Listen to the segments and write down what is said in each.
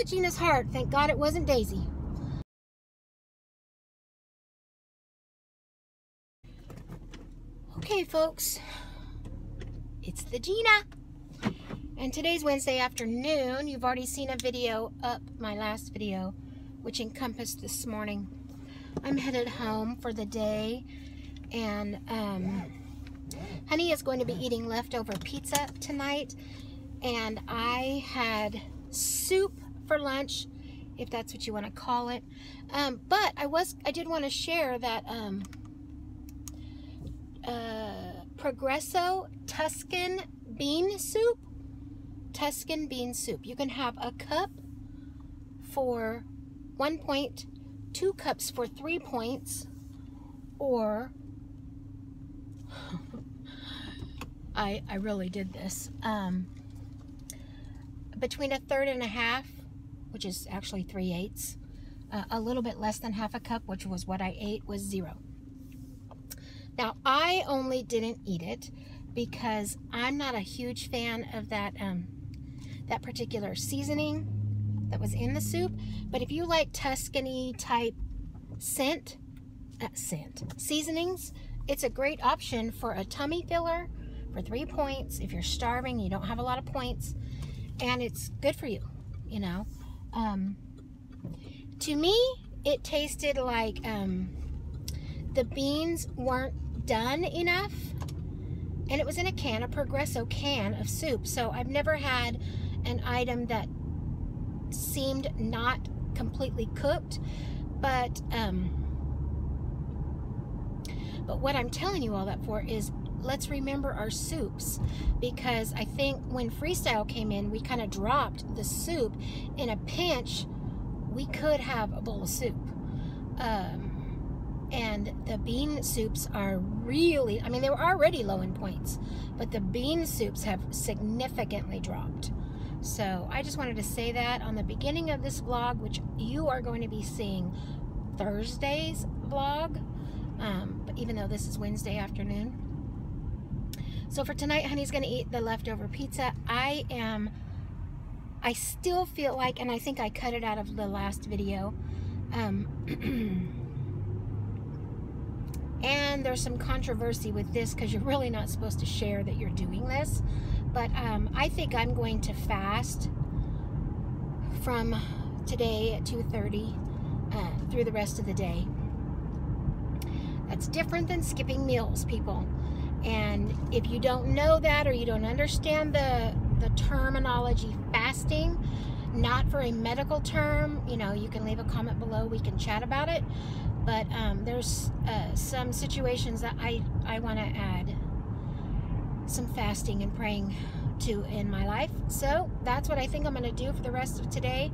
at Gina's heart. Thank God it wasn't Daisy. Okay, folks. It's the Gina. And today's Wednesday afternoon. You've already seen a video up, my last video, which encompassed this morning. I'm headed home for the day. And Honey is going to be eating leftover pizza tonight. And I had soup for lunch, if that's what you want to call it. But I did want to share that Progresso Tuscan bean soup. Tuscan bean soup. You can have a cup for 1 point, 2 cups for 3 points, or I really did this. Between a third and a half, which is actually 3/8, a little bit less than half a cup, which was what I ate, was 0. Now, I only didn't eat it because I'm not a huge fan of that that particular seasoning that was in the soup. But if you like Tuscany type seasonings, it's a great option for a tummy filler for 3 points. If you're starving, you don't have a lot of points, and it's good for you, you know. To me, it tasted like the beans weren't done enough, and it was in a can, a Progresso can of soup. So I've never had an item that seemed not completely cooked, but what I'm telling you all that for is, let's remember our soups, because I think when Freestyle came in, we kind of dropped the soup. In a pinch, we could have a bowl of soup. And the bean soups are really, I mean, they were already low in points, but the bean soups have significantly dropped. So I just wanted to say that on the beginning of this vlog, which you are going to be seeing Thursday's vlog, but even though this is Wednesday afternoon. So for tonight, Honey's going to eat the leftover pizza. I still feel like, and I think I cut it out of the last video, and there's some controversy with this because you're really not supposed to share that you're doing this. But I think I'm going to fast from today at 2:30 through the rest of the day. That's different than skipping meals, people. And if you don't know that, or you don't understand the terminology fasting, not for a medical term, you know, you can leave a comment below. We can chat about it. But there's some situations that I want to add some fasting and praying to in my life. So that's what I think I'm going to do for the rest of today.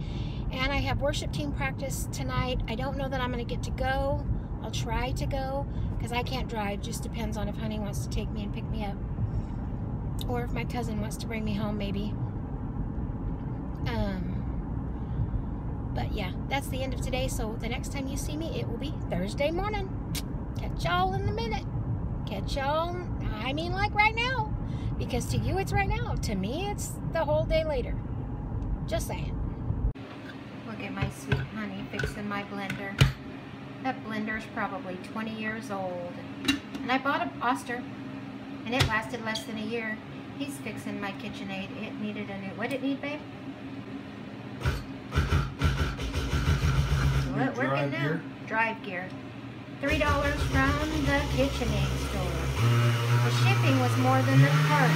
And I have worship team practice tonight. I don't know that I'm going to get to go. I'll try to go because I can't drive. Just depends on if Honey wants to take me and pick me up, or if my cousin wants to bring me home, maybe. But yeah, that's the end of today. So the next time you see me, it will be Thursday morning. Catch y'all in a minute. Catch y'all, I mean, like right now. Because to you, it's right now. To me, it's the whole day later. Just saying. Look at my sweet Honey fixing my blender. That blender's probably 20 years old. And I bought an Oster, and it lasted less than a year. He's fixing my KitchenAid. It needed a new, what did it need, babe? Well, working now. Gear? Drive gear. $3 from the KitchenAid store. The shipping was more than the part.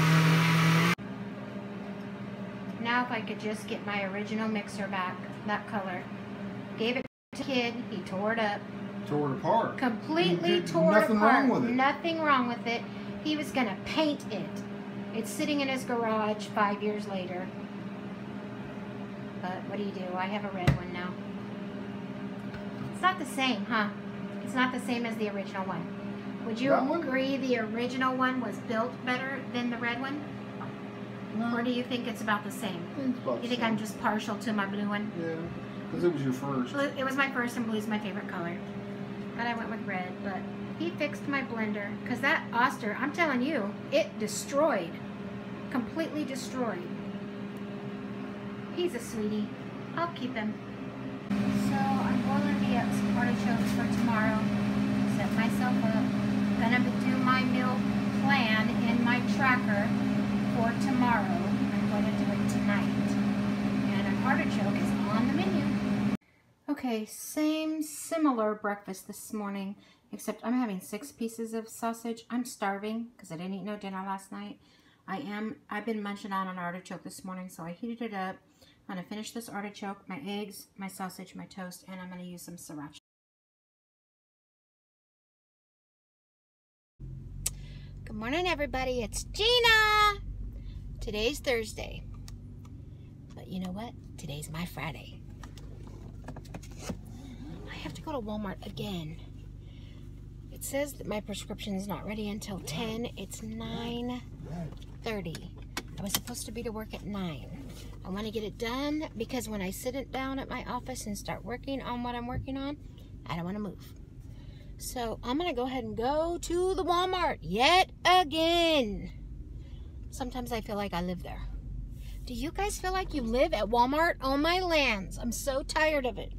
Now if I could just get my original mixer back, that color. Gave it to a kid, he tore it up. Tore it apart. Completely tore it apart. Nothing wrong with it. Nothing wrong with it. He was gonna paint it. It's sitting in his garage 5 years later. But what do you do? I have a red one now. It's not the same, huh? It's not the same as the original one. Would you agree the original one was built better than the red one? No. Or do you think it's about the same? You think I'm just partial to my blue one? Yeah, because it was your first. Blue, it was my first, and blue's my favorite color. But I went with red. But he fixed my blender. Because that Oster, I'm telling you, it destroyed. Completely destroyed. He's a sweetie. I'll keep him. So I'm boiling me up some artichokes for tomorrow. Set myself up. Gonna do my meal plan in my tracker for tomorrow. I'm going to do it tonight. And an artichoke is on the menu. Okay, similar breakfast this morning, except I'm having 6 pieces of sausage. I'm starving because I didn't eat no dinner last night. I've been munching on an artichoke this morning, so I heated it up. I'm going to finish this artichoke, my eggs, my sausage, my toast, and I'm going to use some sriracha. Good morning, everybody. It's Gina. Today's Thursday. But you know what? Today's my Friday. I have to go to Walmart again. It says that my prescription is not ready until 10. It's 9:30. I was supposed to be to work at 9. I want to get it done because when I sit it down at my office and start working on what I'm working on, I don't want to move. So I'm going to go ahead and go to the Walmart yet again. Sometimes I feel like I live there. Do you guys feel like you live at Walmart? Oh my lands. I'm so tired of it.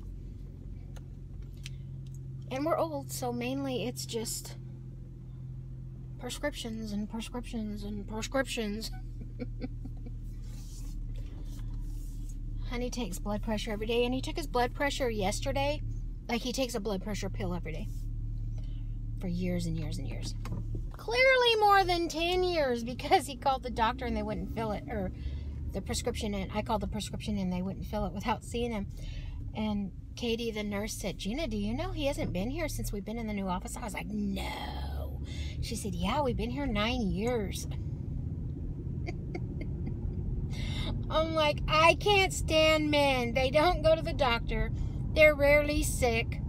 And we're old, so mainly it's just prescriptions and prescriptions and prescriptions. Honey takes blood pressure every day, and he took his blood pressure yesterday. Like, he takes a blood pressure pill every day for years and years and years. Clearly more than 10 years, because he called the doctor and they wouldn't fill it, or the prescription in. I called the prescription and they wouldn't fill it without seeing him. And Katie, the nurse, said, Gina, do you know he hasn't been here since we've been in the new office? I was like, no. She said, yeah, we've been here 9 years. I'm like, I can't stand men. They don't go to the doctor. They're rarely sick.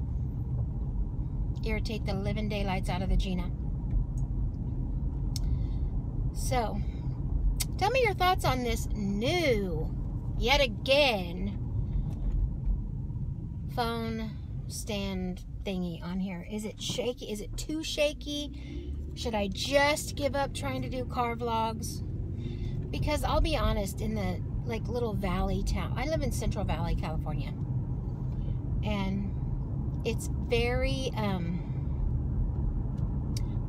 Irritate the living daylights out of the Gina. So, tell me your thoughts on this new, yet again, phone stand thingy on here. Is it shaky? Is it too shaky? Should I just give up trying to do car vlogs? Because I'll be honest, in the little valley town, I live in Central Valley, California, and it's very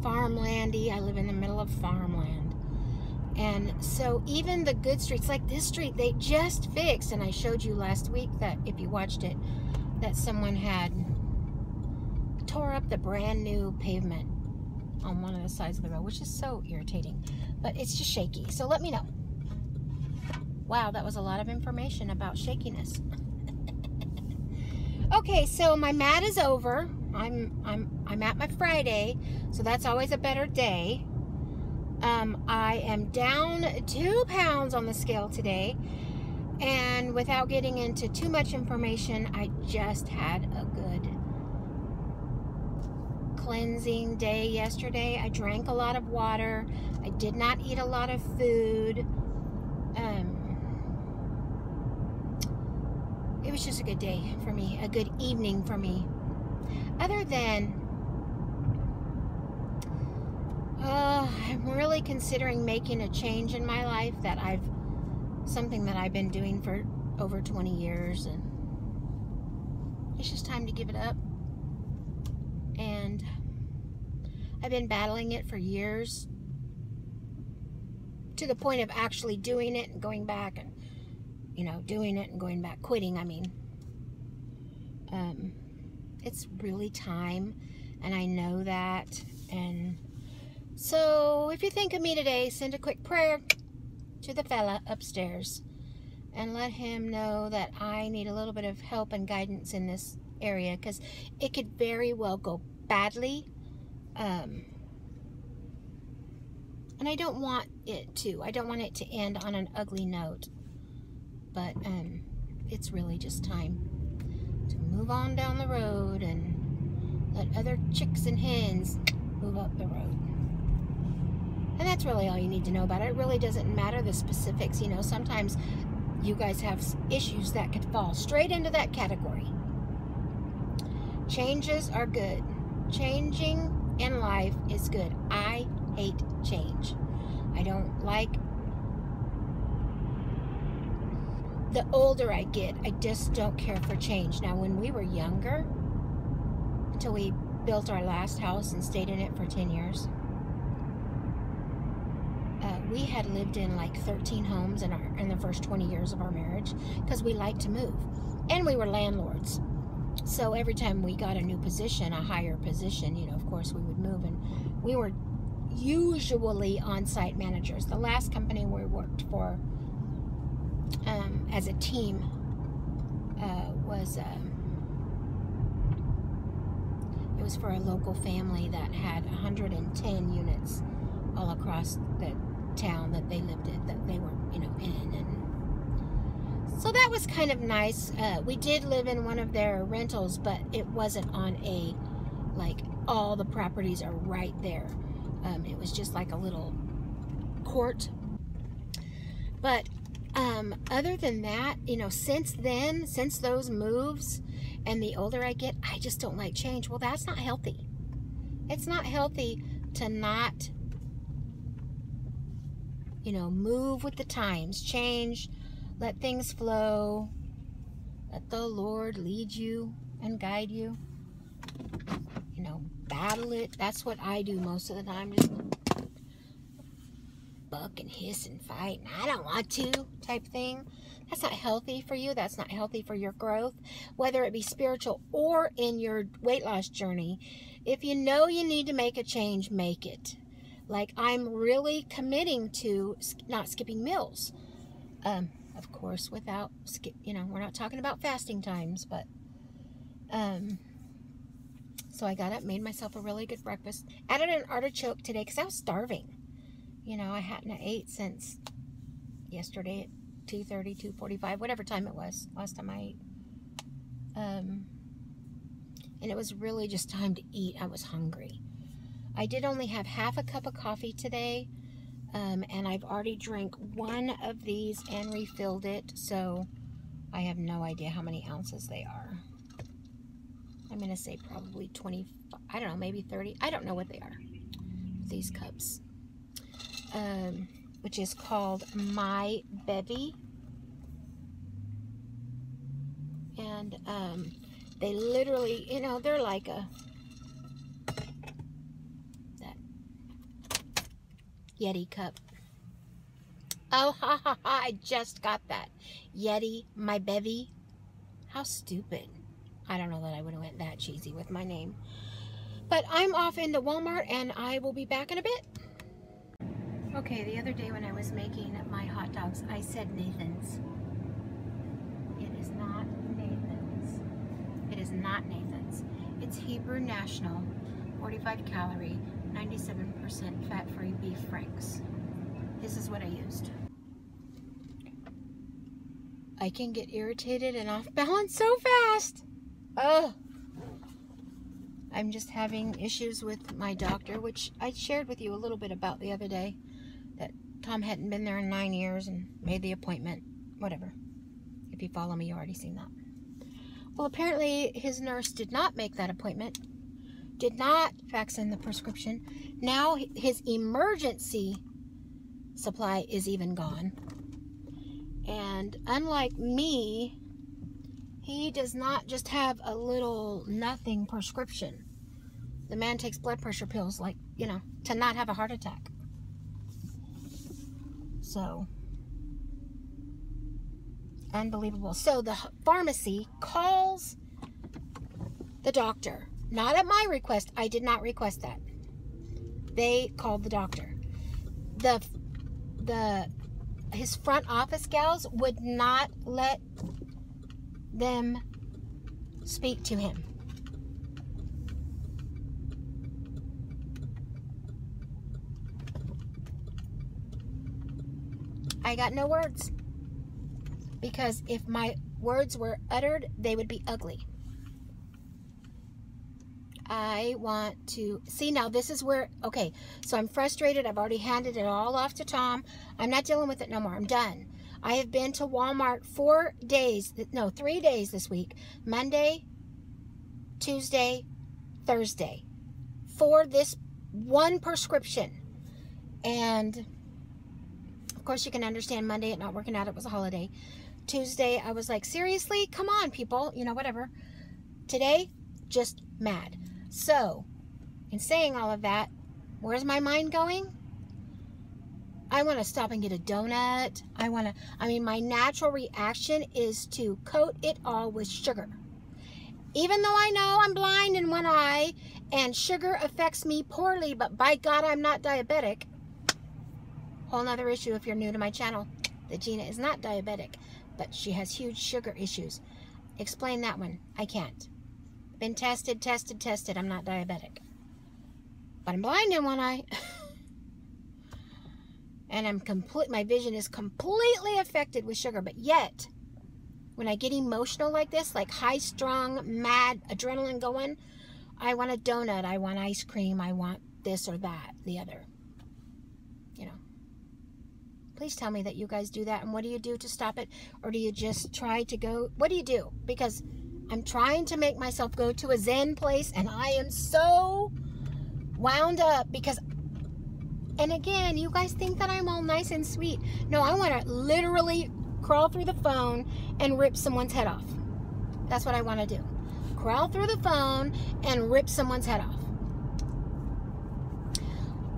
farmlandy. I live in the middle of farmland, and so even the good streets, like this street, they just fixed, and I showed you last week that, if you watched it, that someone had tore up the brand new pavement on one of the sides of the road, which is so irritating, but it's just shaky. So let me know. Wow, that was a lot of information about shakiness. Okay, so my mat is over. I'm at my Friday, so that's always a better day. I am down 2 pounds on the scale today, and without getting into too much information, I just had a good cleansing day yesterday. I drank a lot of water. I did not eat a lot of food. It was just a good day for me, a good evening for me. Other than, I'm really considering making a change in my life something that I've been doing for over 20 years, and it's just time to give it up. And I've been battling it for years, to the point of actually doing it and going back, and doing it and going back, quitting. I mean, it's really time, and I know that. And so if you think of me today, send a quick prayer to the fella upstairs and let him know that I need a little bit of help and guidance in this area, because it could very well go badly, and I don't want it to. I don't want it to end on an ugly note. But it's really just time to move on down the road and let other chicks and hens move up the road. And that's really all you need to know about it. It really doesn't matter the specifics. Sometimes you guys have issues that could fall straight into that category. Changes are good. Changing in life is good. I hate change. I don't like the older I get, I just don't care for change. Now, when we were younger, until we built our last house and stayed in it for 10 years, we had lived in like 13 homes in the first 20 years of our marriage, because we liked to move, and we were landlords. So every time we got a new position, a higher position, you know, of course we would move, and we were usually on-site managers. The last company we worked for as a team was it was for a local family that had 110 units all across the town that they lived in, that they were, you know, in. And so that was kind of nice. We did live in one of their rentals, but it wasn't on a, like, all the properties are right there. It was just like a little court. But other than that, you know, since then, since those moves, and the older I get, I just don't like change. Well, that's not healthy. It's not healthy to not, you know, move with the times, change, let things flow, let the Lord lead you and guide you. You know, battle it. That's what I do most of the time. Just buck and hiss and fight, and I don't want to type thing. That's not healthy for you. That's not healthy for your growth, whether it be spiritual or in your weight loss journey. If you know you need to make a change, make it. Like, I'm really committing to not skipping meals. Of course, without you know, we're not talking about fasting times, but so I got up, made myself a really good breakfast, added an artichoke today because I was starving. You know, I hadn't ate since yesterday at 2:30, 2:45, whatever time it was, last time I ate. And it was really just time to eat. I was hungry. I did only have half a cup of coffee today, and I've already drank one of these and refilled it, so I have no idea how many ounces they are. I'm going to say probably 20, I don't know, maybe 30. I don't know what they are, these cups. Which is called My Bevy. And they literally, you know, they're like that Yeti cup. Oh, ha, ha, ha, I just got that. Yeti, My Bevy. How stupid. I don't know that I would have went that cheesy with my name. But I'm off into Walmart, and I will be back in a bit. Okay, the other day when I was making my hot dogs, I said Nathan's. It is not Nathan's. It is not Nathan's. It's Hebrew National, 45 calorie, 97% fat-free beef franks. This is what I used. I can get irritated and off balance so fast. Oh, I'm just having issues with my doctor, which I shared with you a little bit about the other day. That Tom hadn't been there in 9 years and made the appointment. Whatever. If you follow me, you already seen that. Well, apparently his nurse did not make that appointment. Did not fax in the prescription. Now his emergency supply is even gone. And unlike me, he does not just have a little nothing prescription. The man takes blood pressure pills, like, you know, to not have a heart attack. So, unbelievable. So the pharmacy calls the doctor. Not at my request. I did not request that. They called the doctor. His front office gals would not let them speak to him. I got no words, because if my words were uttered, they would be ugly. I want to see. Now this is where, okay, so I'm frustrated. I've already handed it all off to Tom. I'm not dealing with it no more. I'm done. I have been to Walmart 3 days this week. Monday, Tuesday, Thursday, for this one prescription. And of course, you can understand Monday it not working out. It was a holiday. Tuesday, I was like, seriously? Come on, people. You know, whatever. Today, just mad. So, in saying all of that, where's my mind going? I want to stop and get a donut. My natural reaction is to coat it all with sugar. Even though I know I'm blind in one eye and sugar affects me poorly, but by God, I'm not diabetic. Whole nother issue if you're new to my channel. That Gina is not diabetic, but she has huge sugar issues. Explain that one. I can't. Been tested. I'm not diabetic. But I'm blind in one eye. And my vision is completely affected with sugar. But yet, when I get emotional like this, like high-strung, mad, adrenaline going, I want a donut, I want ice cream, I want this or that, the other. You know. Please tell me that you guys do that. And what do you do to stop it? Or do you just try to go? What do you do? Because I'm trying to make myself go to a Zen place. And I am so wound up because... And again, you guys think that I'm all nice and sweet. No, I want to literally crawl through the phone and rip someone's head off. That's what I want to do. Crawl through the phone and rip someone's head off.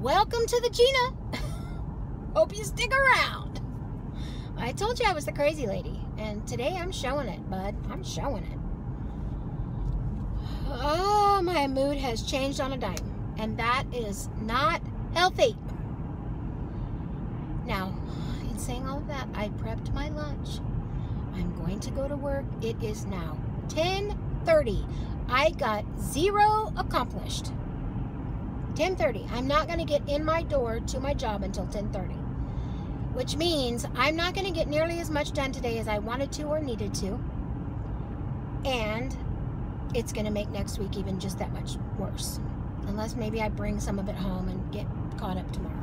Welcome to the Gina. Hope you stick around. I told you I was the crazy lady. And today I'm showing it, bud. I'm showing it. Oh, my mood has changed on a dime. And that is not healthy. Now, in saying all of that, I prepped my lunch. I'm going to go to work. It is now 10:30. I got 0 accomplished. 10:30. I'm not going to get in my door to my job until 10:30. Which means I'm not going to get nearly as much done today as I wanted to or needed to. And it's going to make next week even just that much worse. Unless maybe I bring some of it home and get caught up tomorrow.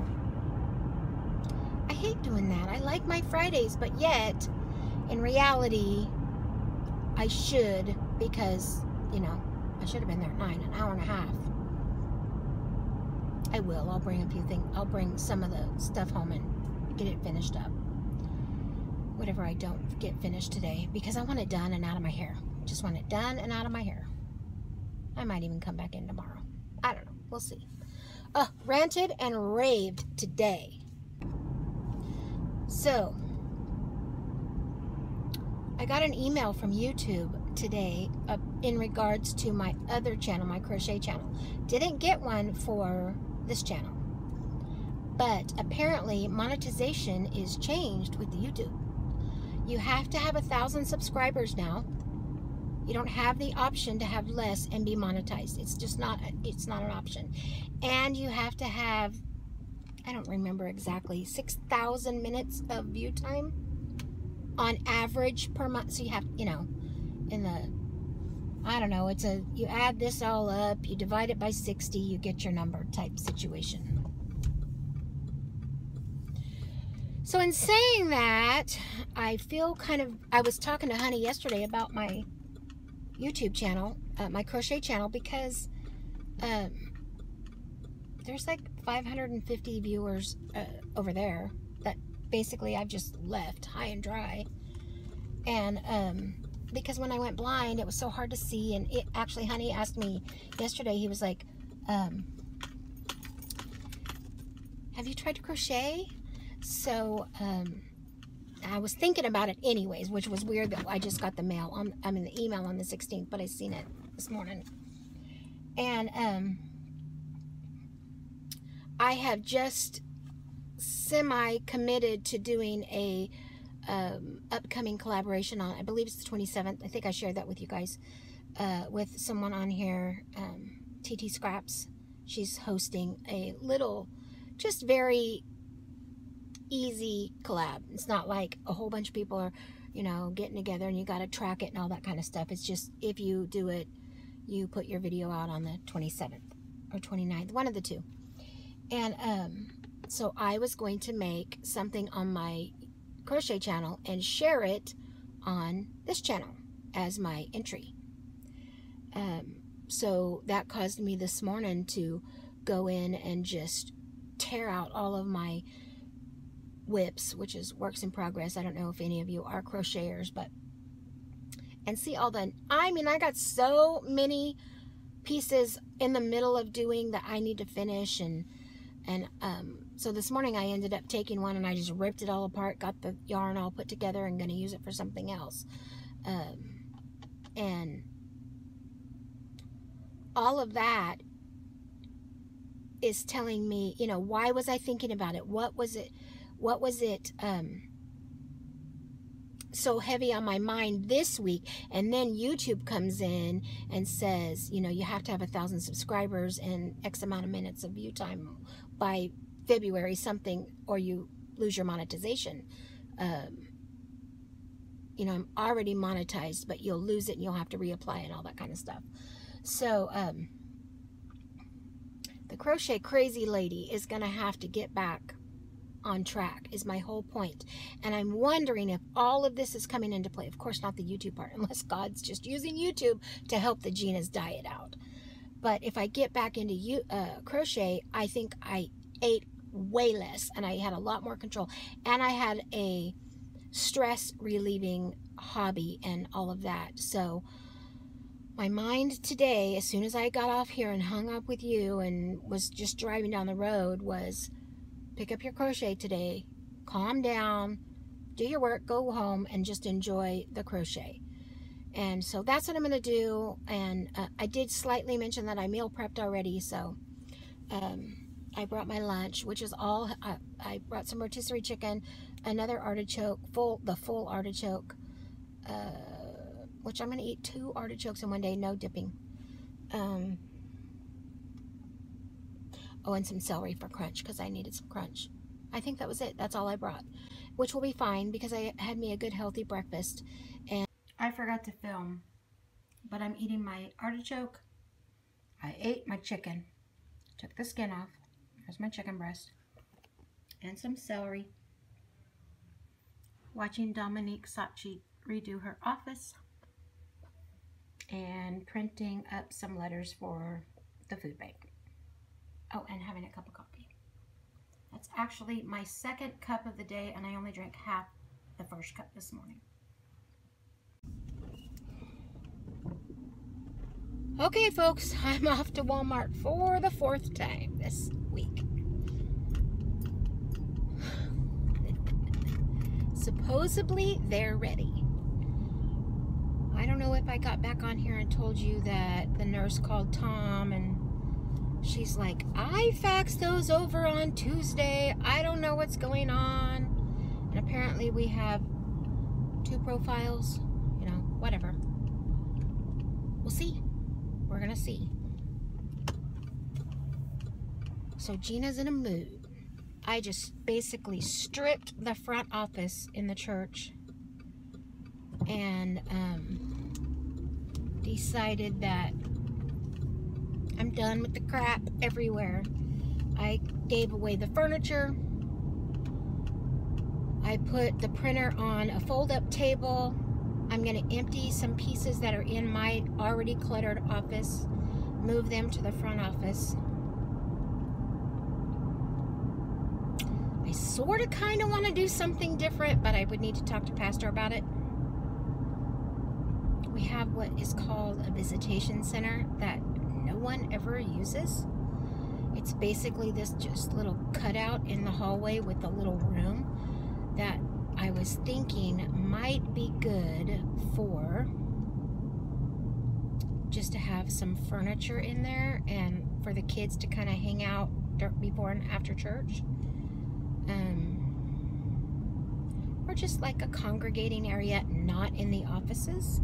I hate doing that. I like my Fridays, but yet, in reality, I should, because, you know, I should have been there at 9, an hour and a half. I will. I'll bring a few things. I'll bring some of the stuff home and get it finished up. Whatever I don't get finished today, because I want it done and out of my hair. Just want it done and out of my hair. I might even come back in tomorrow. I don't know. We'll see. Ranted and raved today. So, I got an email from YouTube today in regards to my other channel, my crochet channel. Didn't get one for this channel. But apparently monetization is changed with the YouTube. You have to have 1,000 subscribers now. You don't have the option to have less and be monetized. It's just not, it's not an option. And you have to have, I don't remember exactly, 6,000 minutes of view time on average per month. So you have, you know, in the, I don't know, it's a, you add this all up, you divide it by 60, you get your number type situation. So in saying that, I feel kind of, I was talking to Honey yesterday about my YouTube channel, my crochet channel, because there's like 550 viewers over there that basically I've just left high and dry. And because when I went blind, it was so hard to see. And it actually, Honey asked me yesterday, he was like, have you tried to crochet? So I was thinking about it anyways, which was weird that I just got the mail on, I mean the email on the 16th, but I seen it this morning. And I have just semi-committed to doing a upcoming collaboration on, I believe it's the 27th. I think I shared that with you guys, with someone on here, TT Scraps. She's hosting a little, just very easy collab. It's not like a whole bunch of people are, you know, getting together and you got to track it and all that kind of stuff. It's just, if you do it, you put your video out on the 27th or 29th, one of the two. And so I was going to make something on my crochet channel and share it on this channel as my entry. So that caused me this morning to go in and just tear out all of my whips, which is works in progress. I don't know if any of you are crocheters, but, and see all the, I mean, I got so many pieces in the middle of doing that I need to finish, and so this morning I ended up taking one and I just ripped it all apart, got the yarn all put together and going to use it for something else. And all of that is telling me, you know, why was I thinking about it? What was it so heavy on my mind this week? And then YouTube comes in and says, you know, you have to have 1,000 subscribers and X amount of minutes of view time by February something, or you lose your monetization. You know, I'm already monetized, but you'll lose it and you'll have to reapply and all that kind of stuff. So the crochet crazy lady is gonna have to get back on track, is my whole point. And I'm wondering if all of this is coming into play. Of course not the YouTube part, unless God's just using YouTube to help the Gina's diet out. But if I get back into crochet, I think I ate way less and I had a lot more control, and I had a stress relieving hobby and all of that. So my mind today, as soon as I got off here and hung up with you and was just driving down the road, was pick up your crochet today, calm down, do your work, go home, and just enjoy the crochet. And so that's what I'm going to do. And I did slightly mention that I meal prepped already, so I brought my lunch, which is all, I brought some rotisserie chicken, another artichoke, the full artichoke, which I'm going to eat 2 artichokes in one day, no dipping. Oh, and some celery for crunch, because I needed some crunch. I think that was it. That's all I brought, which will be fine because I had me a good healthy breakfast. And I forgot to film, but I'm eating my artichoke. I ate my chicken, took the skin off. There's my chicken breast and some celery. Watching Dominique Sacchi redo her office and printing up some letters for the food bank. Oh, and having a cup of coffee. That's actually my 2nd cup of the day, and I only drank half the 1st cup this morning. Okay, folks, I'm off to Walmart for the 4th time this week. Supposedly, they're ready. I don't know if I got back on here and told you that the nurse called Tom and she's like, I faxed those over on Tuesday. I don't know what's going on. And apparently we have 2 profiles. You know, whatever. We'll see. We're gonna see. So Gina's in a mood. I just basically stripped the front office in the church and decided that I'm done with the crap everywhere. I gave away the furniture. I put the printer on a fold-up table. I'm going to empty some pieces that are in my already cluttered office, move them to the front office. I sort of kind of want to do something different, but I would need to talk to Pastor about it. We have what is called a visitation center that no one ever uses. It's basically this just little cutout in the hallway with a little room that I was thinking might be good for just to have some furniture in there and for the kids to kind of hang out before and after church. Or just like a congregating area, not in the offices.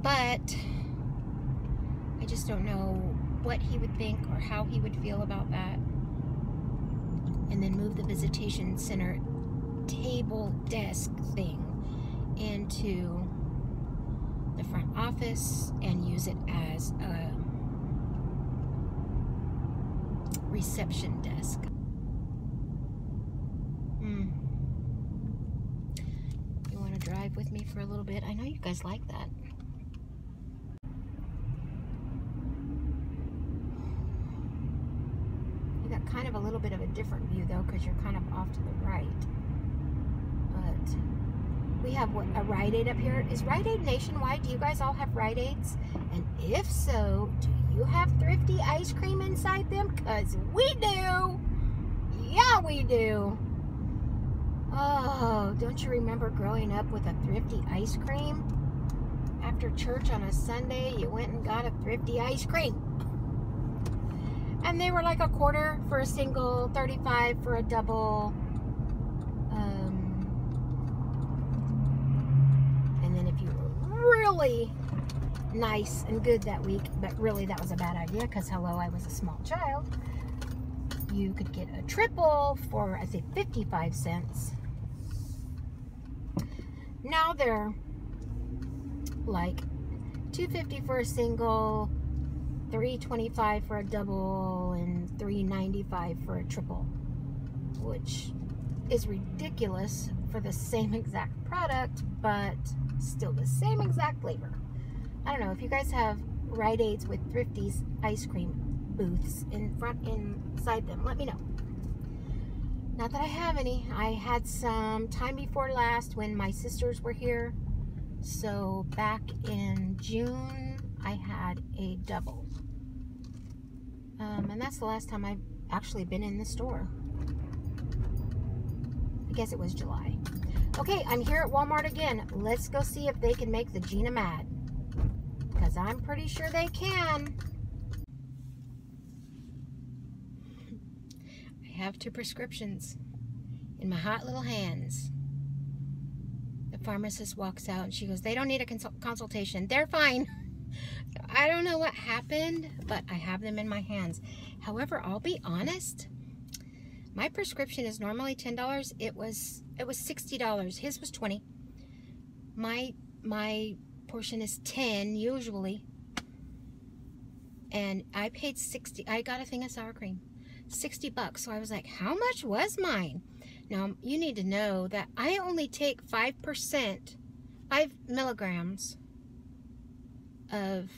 But I just don't know what he would think or how he would feel about that. And then move the visitation center table desk thing into the front office and use it as a reception desk. You want to drive with me for a little bit? I know you guys like that. You got kind of a little bit of a different view though, because you're kind of off to the right. But we have a Rite Aid up here. Is Rite Aid nationwide? Do you guys all have Rite Aids? And if so, do you have Thrifty ice cream inside them? Because we do. Yeah, we do. Oh, don't you remember growing up with a Thrifty ice cream? After church on a Sunday, you went and got a Thrifty ice cream. And they were like $1 for a single, 35 for a double. And then if you were really nice and good that week, but really that was a bad idea because, hello, I was a small child, you could get a triple for, I think, 55 cents. Now they're like $2.50 for a single, $3.25 for a double, and $3.95 for a triple, which is ridiculous for the same exact product, but still the same exact flavor. I don't know if you guys have Rite Aids with Thrifty's ice cream booths inside them. Let me know. Not that I have any. I had some time before last when my sisters were here. So back in June, I had a double. And that's the last time I've actually been in the store. I guess it was July. Okay, I'm here at Walmart again. Let's go see if they can make the Gina mad. Because I'm pretty sure they can. I have 2 prescriptions in my hot little hands. The pharmacist walks out and she goes, they don't need a consultation. They're fine. I don't know what happened, but I have them in my hands. However, I'll be honest. My prescription is normally $10. It was $60. His was $20. My portion is $10 usually. And I paid $60. I got a thing of sour cream. $60. So I was like, how much was mine? Now, you need to know that I only take 5%, 5 milligrams of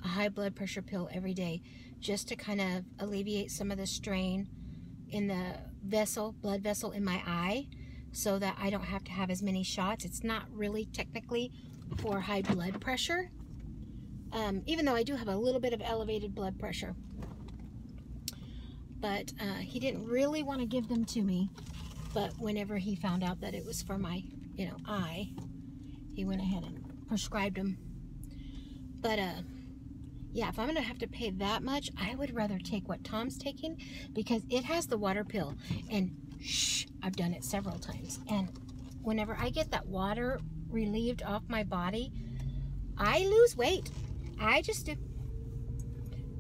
a high blood pressure pill every day, just to kind of alleviate some of the strain in the vessel, blood vessel in my eye, so that I don't have to have as many shots. It's not really technically for high blood pressure, even though I do have a little bit of elevated blood pressure. But he didn't really want to give them to me. But whenever he found out that it was for my, eye, he went ahead and prescribed them. But yeah, if I'm going to have to pay that much, I would rather take what Tom's taking, because it has the water pill. And shh, I've done it several times. And whenever I get that water relieved off my body, I lose weight. I just do.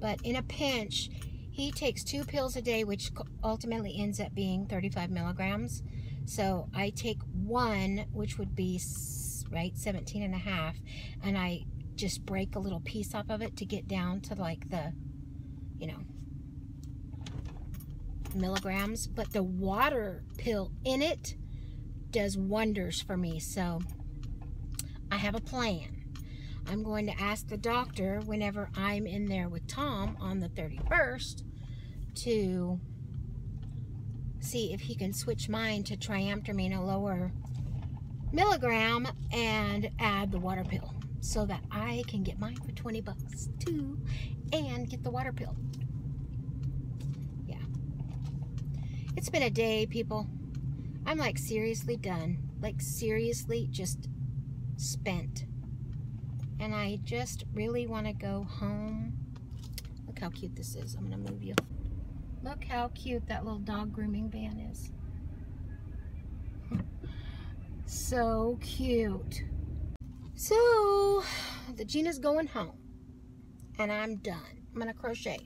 But in a pinch, he takes 2 pills a day, which ultimately ends up being 35 milligrams. So I take 1, which would be, right, 17 and a half. And I just break a little piece off of it to get down to like the, milligrams. But the water pill in it does wonders for me. So I have a plan. I'm going to ask the doctor whenever I'm in there with Tom on the 31st to see if he can switch mine to triamtermine, a lower milligram, and add the water pill so that I can get mine for $20 too and get the water pill. Yeah. It's been a day, people. I'm like seriously done. Like seriously just spent. And I just really want to go home. Look how cute this is. I'm going to move you. Look how cute that little dog grooming van is. So cute. So, the Gina's going home. And I'm done. I'm going to crochet.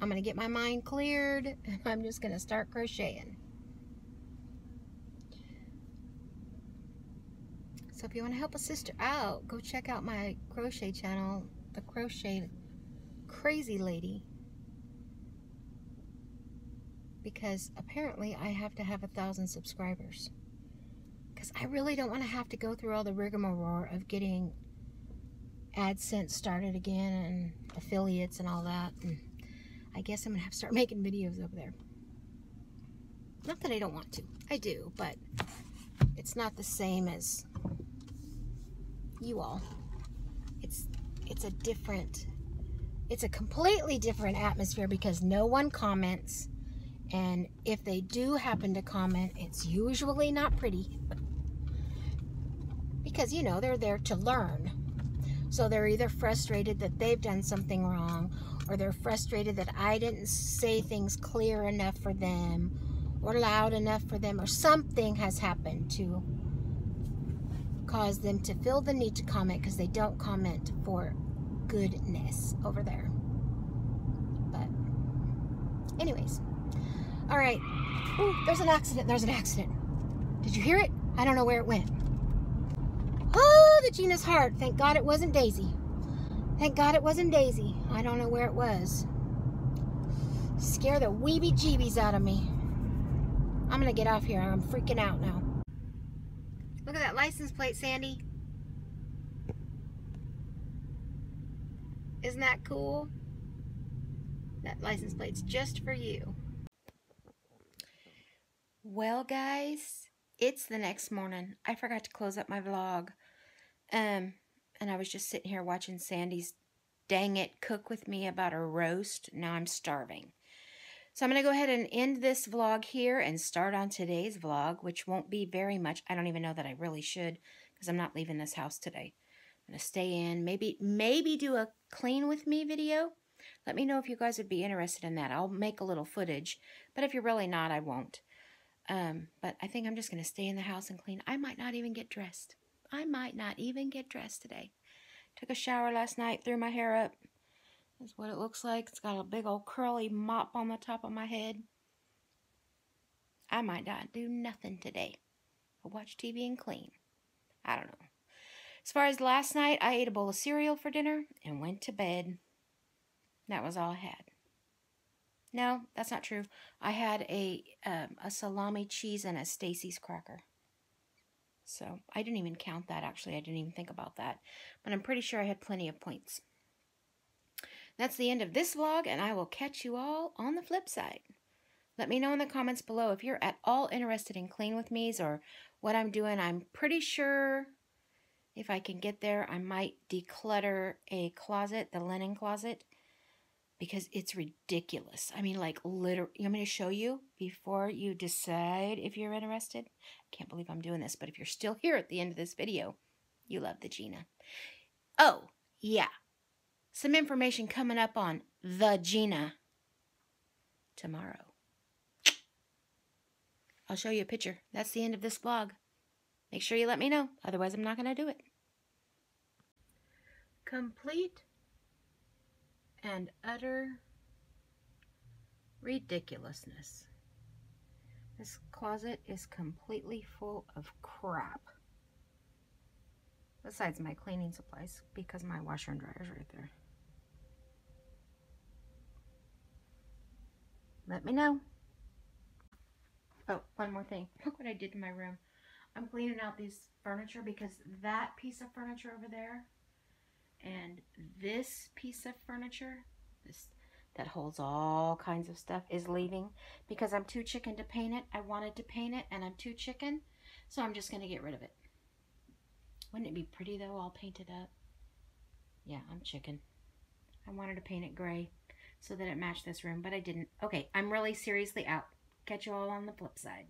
I'm going to get my mind cleared. And I'm just going to start crocheting. So if you want to help a sister out, go check out my crochet channel, The Crochet Crazy Lady. Because apparently I have to have 1,000 subscribers. Because I really don't want to have to go through all the rigmarole of getting AdSense started again and affiliates and all that. And I guess I'm gonna have to start making videos over there. Not that I don't want to. I do, but it's not the same as you all. It's a completely different atmosphere because no one comments, and if they do happen to comment, it's usually not pretty. Because, you know, they're there to learn. So they're either frustrated that they've done something wrong, or they're frustrated that I didn't say things clear enough for them, or loud enough for them, or something has happened to cause them to feel the need to comment because they don't comment for goodness over there. But anyways, all right. Ooh, there's an accident. There's an accident. Did you hear it? I don't know where it went. Oh, the Gina's heart. Thank God it wasn't Daisy. Thank God it wasn't Daisy. I don't know where it was. Scare the weeby jeebies out of me. I'm gonna get off here. I'm freaking out now. Look at that license plate, Sandy. Isn't that cool? That license plate's just for you. Well, guys, it's the next morning. I forgot to close up my vlog. And I was just sitting here watching Sandy's dang it cook with me about a roast. Now I'm starving. So I'm going to go ahead and end this vlog here and start on today's vlog, which won't be very much. I don't even know that I really should because I'm not leaving this house today. I'm going to stay in, maybe do a clean with me video. Let me know if you guys would be interested in that. I'll make a little footage, but if you're really not, I won't. But I think I'm just going to stay in the house and clean. I might not even get dressed. I might not even get dressed today. Took a shower last night, threw my hair up. That's what it looks like. It's got a big old curly mop on the top of my head. I might not do nothing today. I'll watch TV and clean. I don't know. As far as last night, I ate a bowl of cereal for dinner and went to bed. That was all I had. No, that's not true. I had a salami cheese and a Stacy's cracker. So I didn't even count that, actually. I didn't even think about that. But I'm pretty sure I had plenty of points. That's the end of this vlog, and I will catch you all on the flip side. Let me know in the comments below if you're at all interested in clean with me's or what I'm doing. I'm pretty sure if I can get there, I might declutter a closet, the linen closet, because it's ridiculous. I mean, like, literally, you want me to show you before you decide if you're interested? I can't believe I'm doing this, but if you're still here at the end of this video, you love the Gina. Oh, yeah. Some information coming up on the Gina tomorrow. I'll show you a picture. That's the end of this vlog. Make sure you let me know. Otherwise, I'm not going to do it. Complete and utter ridiculousness. This closet is completely full of crap. Besides my cleaning supplies, because my washer and dryer is right there. Let me know. Oh, one more thing. Look what I did to my room. I'm cleaning out this furniture because that piece of furniture over there and this piece of furniture, that holds all kinds of stuff, is leaving because I'm too chicken to paint it. I wanted to paint it and I'm too chicken, so I'm just going to get rid of it. Wouldn't it be pretty though, all painted up? Yeah, I'm chicken. I wanted to paint it gray so that it matched this room, but I didn't. Okay, I'm really seriously out. Catch you all on the flip side.